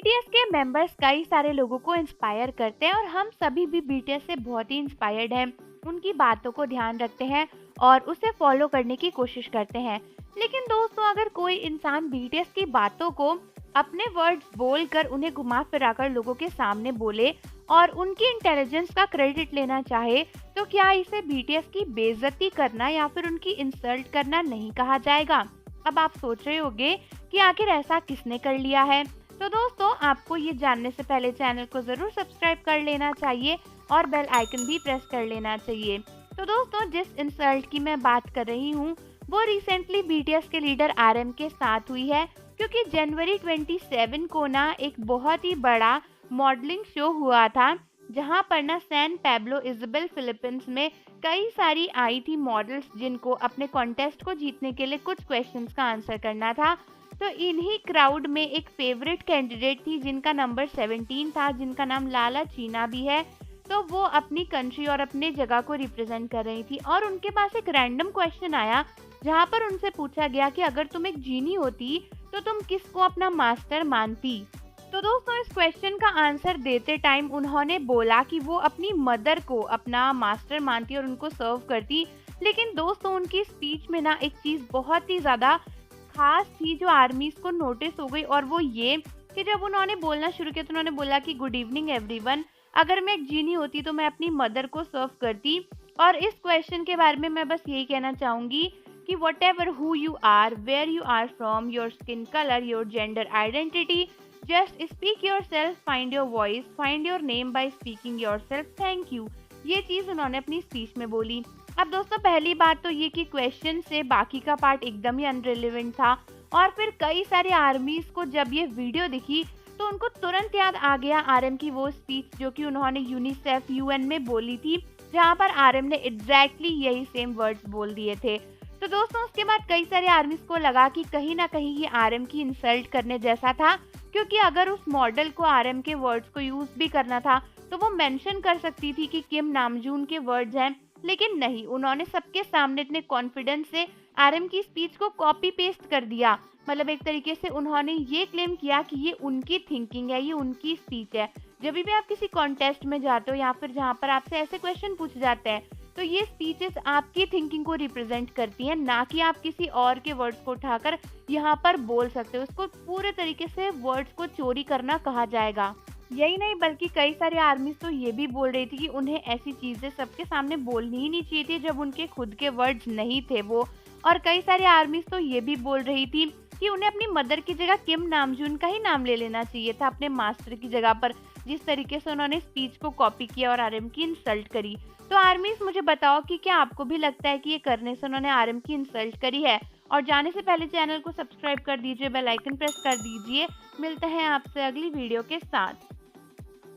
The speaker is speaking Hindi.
बीटीएस के मेंबर्स कई सारे लोगों को इंस्पायर करते हैं और हम सभी भी बीटीएस से बहुत ही इंस्पायर्ड हैं। उनकी बातों को ध्यान रखते हैं और उसे फॉलो करने की कोशिश करते हैं। लेकिन दोस्तों, अगर कोई इंसान बीटीएस की बातों को अपने वर्ड्स बोलकर उन्हें घुमा फिराकर लोगों के सामने बोले और उनकी इंटेलिजेंस का क्रेडिट लेना चाहे, तो क्या इसे बीटीएस की बेइज्जती करना या फिर उनकी इंसल्ट करना नहीं कहा जाएगा? अब आप सोच रहे होंगे कि आखिर ऐसा किसने कर लिया है। तो दोस्तों, आपको ये जानने से पहले चैनल को ज़रूर सब्सक्राइब कर लेना चाहिए और बेल आइकन भी प्रेस कर लेना चाहिए। तो दोस्तों, जिस इंसल्ट की मैं बात कर रही हूँ वो रिसेंटली बीटीएस के लीडर आरएम के साथ हुई है, क्योंकि जनवरी 27 को ना एक बहुत ही बड़ा मॉडलिंग शो हुआ था, जहां पर ना सैन पैब्लो इज़ाबेल फिलीपींस में कई सारी आई थी मॉडल्स, जिनको अपने कॉन्टेस्ट को जीतने के लिए कुछ क्वेश्चंस का आंसर करना था। तो इन्हीं क्राउड में एक फेवरेट कैंडिडेट थी जिनका नंबर 17 था, जिनका नाम लाला चीना भी है। तो वो अपनी कंट्री और अपने जगह को रिप्रेजेंट कर रही थी और उनके पास एक रैंडम क्वेश्चन आया, जहाँ पर उनसे पूछा गया कि अगर तुम एक जीनी होती तो तुम किसको अपना मास्टर मानती। तो दोस्तों, इस क्वेश्चन का आंसर देते टाइम उन्होंने बोला कि वो अपनी मदर को अपना मास्टर मानती और उनको सर्व करती। लेकिन दोस्तों, उनकी स्पीच में ना एक चीज़ बहुत ही ज़्यादा खास थी जो आर्मीज को नोटिस हो गई, और वो ये कि जब उन्होंने बोलना शुरू किया तो उन्होंने बोला कि गुड इवनिंग एवरीवन, अगर मैं एक जीनी होती तो मैं अपनी मदर को सर्व करती। और इस क्वेश्चन के बारे में मैं बस यही कहना चाहूँगी कि whatever who you are, where you are from, your skin colour, your gender identity, just speak yourself, find your voice, find your name by speaking yourself, thank you. ये चीज़ उन्होंने अपनी स्पीच में बोली। अब दोस्तों, पहली बात तो ये कि क्वेश्चन से बाकी का पार्ट एकदम ही अनरिलेवेंट था, और फिर कई सारे आर्मीज को जब ये वीडियो दिखी तो उनको तुरंत याद आ गया आरएम की वो स्पीच जो कि उन्होंने यूनिसेफ यूएन में बोली थी, जहाँ पर आरएम ने एग्जैक्टली यही सेम वर्ड्स बोल दिए थे। तो दोस्तों, उसके बाद कई सारे आर्मीज को लगा कि कहीं ना कहीं ये आरएम की इंसल्ट करने जैसा था, क्योंकि अगर उस मॉडल को आरएम के वर्ड्स को यूज भी करना था तो वो मेंशन कर सकती थी कि किम नामजून के वर्ड्स हैं। लेकिन नहीं, उन्होंने सबके सामने इतने कॉन्फिडेंस से आरएम की स्पीच को कॉपी पेस्ट कर दिया। मतलब एक तरीके से उन्होंने ये क्लेम किया कि ये उनकी थिंकिंग है, ये उनकी स्पीच है। जब भी आप किसी कॉन्टेस्ट में जाते हो या फिर जहाँ पर आपसे ऐसे क्वेश्चन पूछे जाते हैं, तो ये स्पीचेस आपकी थिंकिंग को रिप्रेजेंट करती हैं, ना कि आप किसी और के वर्ड्स को उठाकर यहाँ पर बोल सकते हो। इसको पूरे तरीके से वर्ड्स को चोरी करना कहा जाएगा। यही नहीं, बल्कि कई सारे आर्मीज तो ये भी बोल रही थी कि उन्हें ऐसी चीजें सबके सामने बोलनी ही नहीं चाहिए थी जब उनके खुद के वर्ड्स नहीं थे वो। और कई सारे आर्मीज तो ये भी बोल रही थी कि उन्हें अपनी मदर की जगह किम नामजून का ही नाम ले लेना चाहिए था अपने मास्टर की जगह पर, जिस तरीके से उन्होंने स्पीच को कॉपी किया और आरएम की इंसल्ट करी। तो आर्मीज, मुझे बताओ कि क्या आपको भी लगता है कि ये करने से उन्होंने आरएम की इंसल्ट करी है? और जाने से पहले चैनल को सब्सक्राइब कर दीजिए, बेल आइकन प्रेस कर दीजिए। मिलते हैं आपसे अगली वीडियो के साथ।